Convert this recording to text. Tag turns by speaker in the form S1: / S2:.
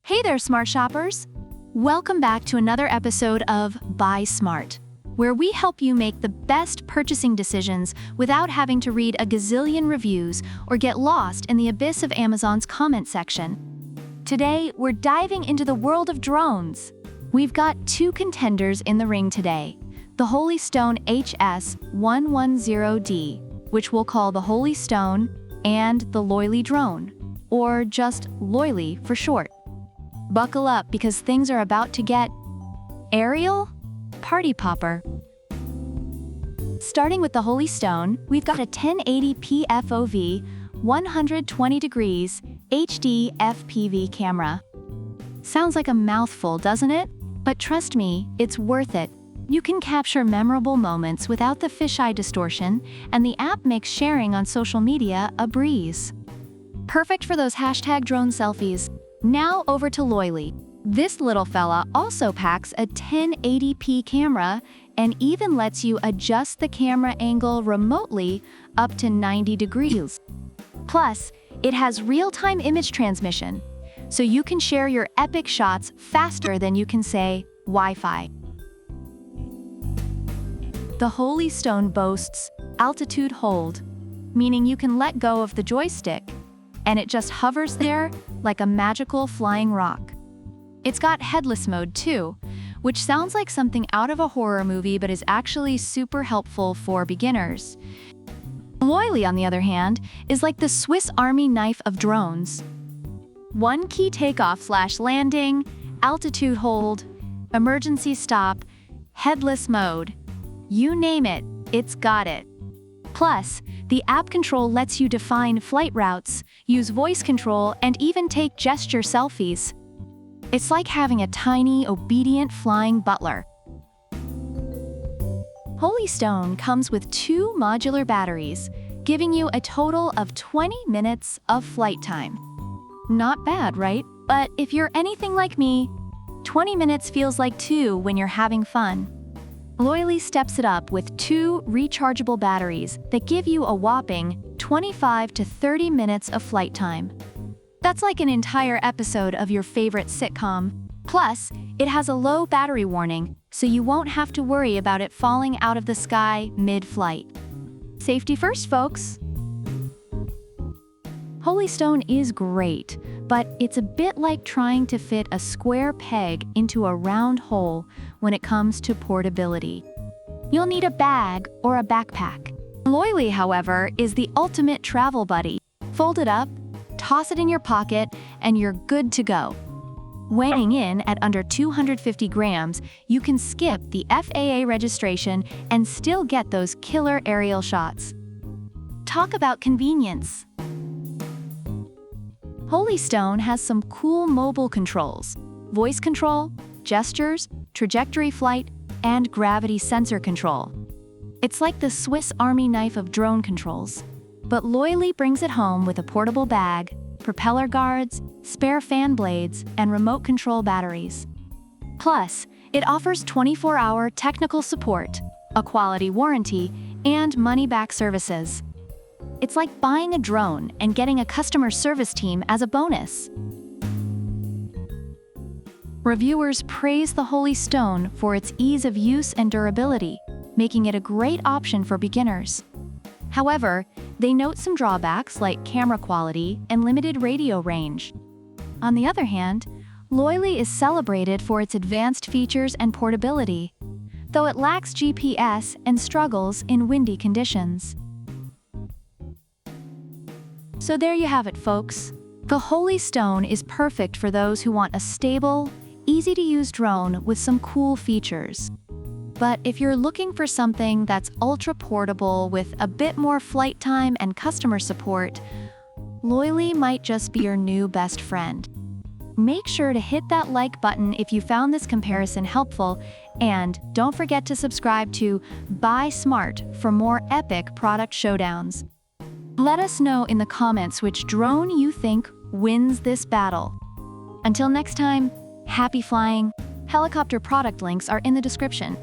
S1: Hey there, smart shoppers! Welcome back to another episode of Buy Smart, where we help you make the best purchasing decisions without having to read a gazillion reviews or get lost in the abyss of Amazon's comment section. Today, we're diving into the world of drones. We've got two contenders in the ring today, the Holy Stone HS110D, which we'll call the Holy Stone, and the Loiley Drone, or just Loiley for short. Buckle up because things are about to get aerial, party popper. Starting with the Holy Stone, we've got a 1080p FOV, 120 degrees, HD FPV camera. Sounds like a mouthful, doesn't it? But trust me, it's worth it. You can capture memorable moments without the fisheye distortion, and the app makes sharing on social media a breeze. Perfect for those hashtag drone selfies. Now over to Loiley. This little fella also packs a 1080p camera and even lets you adjust the camera angle remotely up to 90 degrees. Plus, it has real-time image transmission, so you can share your epic shots faster than you can say Wi-Fi. The Holy Stone boasts altitude hold, meaning you can let go of the joystick, and it just hovers there like a magical flying rock. It's got headless mode too, which sounds like something out of a horror movie but is actually super helpful for beginners. Loiley, on the other hand, is like the Swiss Army knife of drones. One key takeoff/landing, altitude hold, emergency stop, headless mode. You name it, it's got it. Plus, the app control lets you define flight routes, use voice control, and even take gesture selfies. It's like having a tiny, obedient flying butler. Holy Stone comes with two modular batteries, giving you a total of 20 minutes of flight time. Not bad, right? But if you're anything like me, 20 minutes feels like 2 when you're having fun. Loiley steps it up with two rechargeable batteries that give you a whopping 25 to 30 minutes of flight time. That's like an entire episode of your favorite sitcom. Plus, it has a low battery warning, so you won't have to worry about it falling out of the sky mid-flight. Safety first, folks! Holy Stone is great, but it's a bit like trying to fit a square peg into a round hole when it comes to portability. You'll need a bag or a backpack. Loiley, however, is the ultimate travel buddy. Fold it up, toss it in your pocket, and you're good to go. Weighing in at under 250 grams, you can skip the FAA registration and still get those killer aerial shots. Talk about convenience. Holy Stone has some cool mobile controls: voice control, gestures, trajectory flight, and gravity sensor control. It's like the Swiss Army knife of drone controls. But Loiley brings it home with a portable bag, propeller guards, spare fan blades, and remote control batteries. Plus, it offers 24-hour technical support, a quality warranty, and money-back services. It's like buying a drone and getting a customer service team as a bonus. Reviewers praise the Holy Stone for its ease of use and durability, making it a great option for beginners. However, they note some drawbacks like camera quality and limited radio range. On the other hand, Loiley is celebrated for its advanced features and portability, though it lacks GPS and struggles in windy conditions. So there you have it, folks. The Holy Stone is perfect for those who want a stable, easy-to-use drone with some cool features. But if you're looking for something that's ultra-portable with a bit more flight time and customer support, Loiley might just be your new best friend. Make sure to hit that like button if you found this comparison helpful, and don't forget to subscribe to Buy Smart for more epic product showdowns. Let us know in the comments which drone you think wins this battle. Until next time, happy flying! Helicopter product links are in the description.